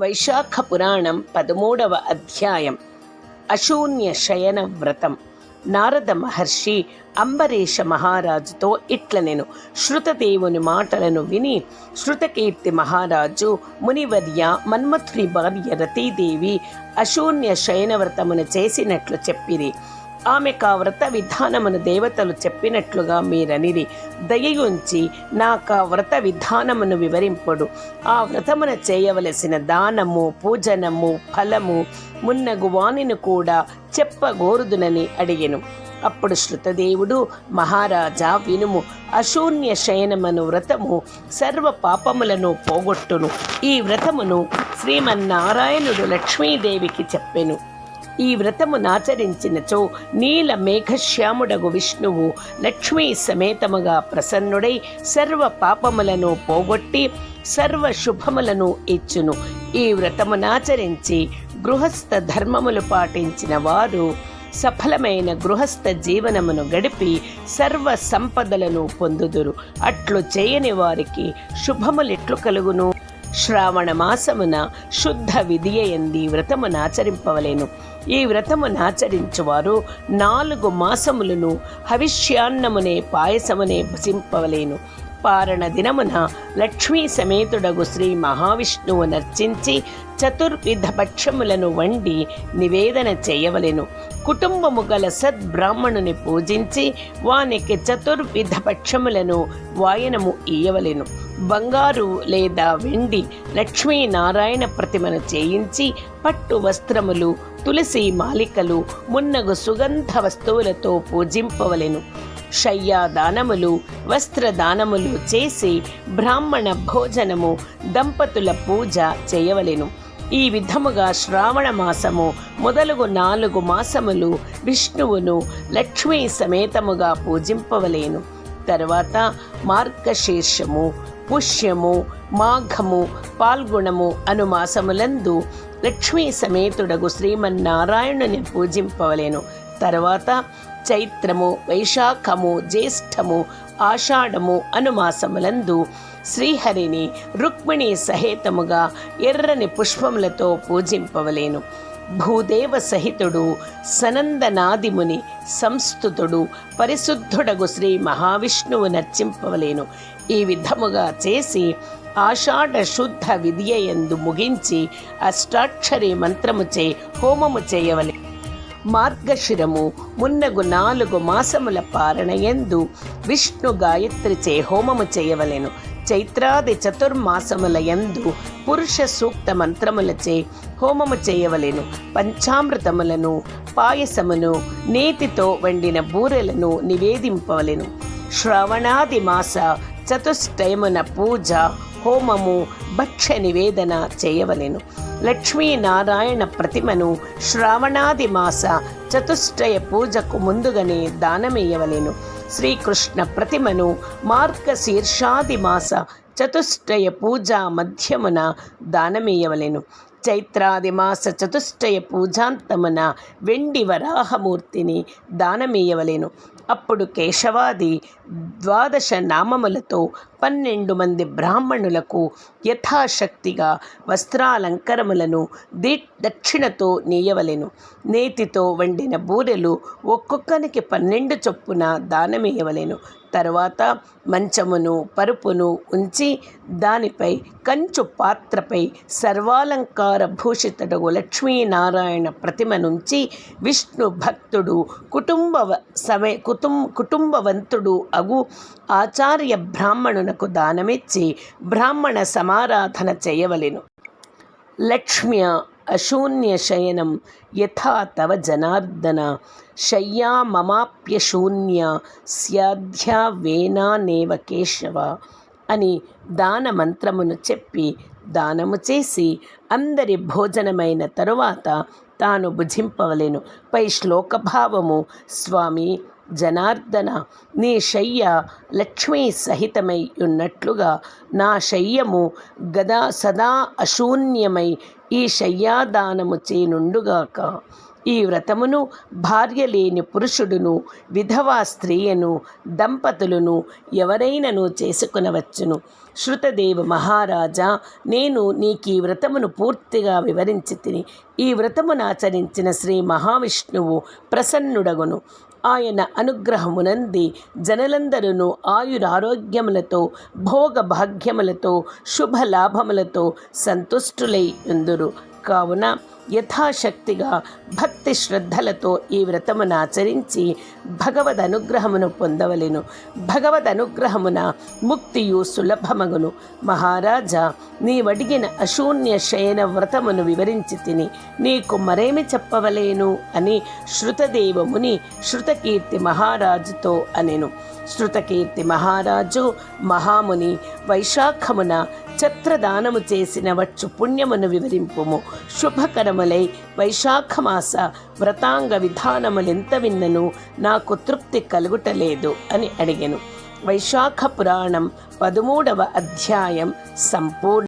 వైశాఖ పురాణం 13వ అధ్యాయం అశూన్య శయన వ్రతం. నారద మహర్షి అంబరీష మహారాజుతో ఇట్లనెను. శృతదేవుని మాటలను విని శృతకీర్తి మహారాజు మునివర్య మన్మథుని భార్య రతీదేవి అశూన్య శయన వ్రతమును చేసినట్లు చెప్పిరి. ఆమెకు ఆ వ్రత విధానమును దేవతలు చెప్పినట్లుగా మీరనిరి. దయయుంచి నాకు ఆ వ్రత విధానమును వివరింపుడు. ఆ వ్రతమును చేయవలసిన దానము, పూజనము, ఫలము మున్నగు వానిని కూడా చెప్పగోరుదునని అడిగెను. అప్పుడు శృతదేవుడు, మహారాజా వినుము. అశూన్య శయనమను వ్రతము సర్వ పాపములను పోగొట్టును. ఈ వ్రతమును శ్రీమన్నారాయణుడు లక్ష్మీదేవికి చెప్పెను. ఈ వ్రతమునాచరించినచో నీల మేఘశ్యాముడగు విష్ణువు లక్ష్మీ సమేతముగా ప్రసన్నుడై సర్వ పాపములను పోగొట్టి సర్వ శుభములను ఇచ్చును. ఈ వ్రతమునాచరించి గృహస్థ ధర్మములు పాటించిన వారు సఫలమైన గృహస్థ జీవనమును గడిపి సర్వ సంపదలను పొందుదురు. అట్లు చేయని వారికి శుభములెట్లు కలుగును? శ్రావణ మాసమున శుద్ధ విధియంది వ్రతమునాచరింపవలెను. ఈ వ్రతమునాచరించువారు 4 మాసములను హవిష్యాన్నమునే పాయసమునే భుజింపవలేను. పారణ దినమున లక్ష్మీ సమేతుడగు శ్రీ మహావిష్ణువు నర్చించి చతుర్విధ భక్ష్యములను వండి నివేదన చేయవలెను. కుటుంబము గల సద్బ్రాహ్మణుని పూజించి వానికి చతుర్విధ భక్ష్యములను వాయనము ఇయ్యవలెను. బంగారు లేదా వెండి లక్ష్మీనారాయణ ప్రతిమను చేయించి పట్టు వస్త్రములు, తులసి మాలికలు మున్నగు సుగంధ వస్తువులతో పూజింపవలెను. శయ్యాదానములు, వస్త్రదానములు చేసి బ్రాహ్మణ భోజనము, దంపతుల పూజ చేయవలెను. ఈ విధముగా శ్రావణ మాసము మొదలగు 4 మాసములు విష్ణువును లక్ష్మీ సమేతముగా పూజింపవలేను. తర్వాత మార్గశీర్షము, పుష్యము, మాఘము, పాల్గొనము అను మాసములందు లక్ష్మీ సమేతుడగు శ్రీమన్నారాయణుని పూజింపవలేను. తర్వాత చైత్రము, వైశాఖము, జ్యేష్ఠము, ఆషాఢము అను మాసములందు శ్రీహరిని రుక్మిణి సహితముగా ఎర్రని పుష్పములతో పూజింపవలేను. భూదేవ సహితుడు సనందనాదిముని సంస్థుతుడు పరిశుద్ధుడగు శ్రీ మహావిష్ణువు నర్చింపవలేను. ఈ విధముగా చేసి ఆషాఢ శుద్ధ విధియందు ముగించి అష్టాక్షరి మంత్రముచే హోమము చేయవలెను. మార్గశిరము మున్నగు 4 మాసముల పారణయందు విష్ణు గాయత్రిచే హోమము చేయవలెను. చైత్రాది చతుర్మాసముల యందు పురుష సూక్త మంత్రములచే హోమము చేయవలెను. పంచామృతములను, పాయసమును, నేతితో వండిన బూరెలను నివేదింపవలెను. శ్రావణాది మాస చతుష్టయమున పూజ, హోమము, భక్ష్య నివేదన చేయవలెను. లక్ష్మీనారాయణ ప్రతిమను శ్రావణాది మాస చతుష్టయ పూజకు ముందుగానే దానమియ్యవలెను. శ్రీకృష్ణ ప్రతిమను మార్గశీర్షాది మాస చతుష్టయ పూజా మధ్యమున దానమియ్యవలెను. చైత్రాది మాస చతుష్టయ పూజాంతమున వెండి వరాహమూర్తిని దానమియ్యవలెను. అప్పుడు కేశవాది 12 నామములతో 12 మంది బ్రాహ్మణులకు యథాశక్తిగా వస్త్రాలంకరములను దక్షిణతో నీయవలెను. నేతితో వండిన బూరెలు ఒక్కొక్కనికి 12 చొప్పున దానమియ్యవలెను. తరువాత మంచమును, పరుపును ఉంచి దానిపై కంచు పాత్రపై సర్వాలంకార భూషితుడు లక్ష్మీనారాయణ ప్రతిమనుంచి విష్ణు భక్తుడు కుటుంబవంతుడు అగు ఆచార్య బ్రాహ్మణునకు దానమిచ్చి బ్రాహ్మణ సమారాధన చేయవలెను. లక్ష్మ్య అశూన్య శయనం యథా తవ జనార్దన శయ్యా మమాప్యశూన్య స్యాధ్యా వేనానేవ కేశవ అని దాన మంత్రమును చెప్పి దానము చేసి అందరి భోజనమైన తరువాత తాను భుజింపవలెను. పై శ్లోకభావము: స్వామి జనార్దన, నీ శయ్య లక్ష్మీ సహితమై ఉన్నట్లుగా నా శయ్యము సదా అశూన్యమై ఈ శయ్యాదానము చేనుండుగాక. ఈ వ్రతమును భార్య లేని పురుషుడును, విధవా స్త్రీయను, దంపతులను ఎవరైనను చేసుకునవచ్చును. శృతదేవ మహారాజా, నేను నీకీ వ్రతమును పూర్తిగా వివరించి తిని, ఈ వ్రతమునాచరించిన శ్రీ మహావిష్ణువు ప్రసన్నుడగును. ఆయన అనుగ్రహమునంది జనులందరూ ఆయురారోగ్యములతో, భోగభాగ్యములతో, శుభలాభములతో సంతుష్టులై ఉందురు. కావున యథాశక్తిగా భక్తి శ్రద్ధలతో ఈ వ్రతమును ఆచరించి భగవద్ అనుగ్రహమును పొందవలెను. భగవద్ అనుగ్రహమున ముక్తియు సులభమగును. మహారాజా, నీవడిగిన అశూన్య శయన వ్రతమును వివరించి తిని నీకు మరేమి చెప్పవలేను అని శృతదేవముని శృతకీర్తి మహారాజుతో అనెను. శృతకీర్తి మహారాజు మహాముని, వైశాఖమున ఛత్రదానము చేసిన వచ్చు పుణ్యమును వివరింపుము. శుభకరములై వైశాఖమాస వ్రతాంగ విధానములెంత విన్నను నాకు తృప్తి కలుగుటలేదు అని అడిగెను. వైశాఖ పురాణం 13వ అధ్యాయం సంపూర్ణ.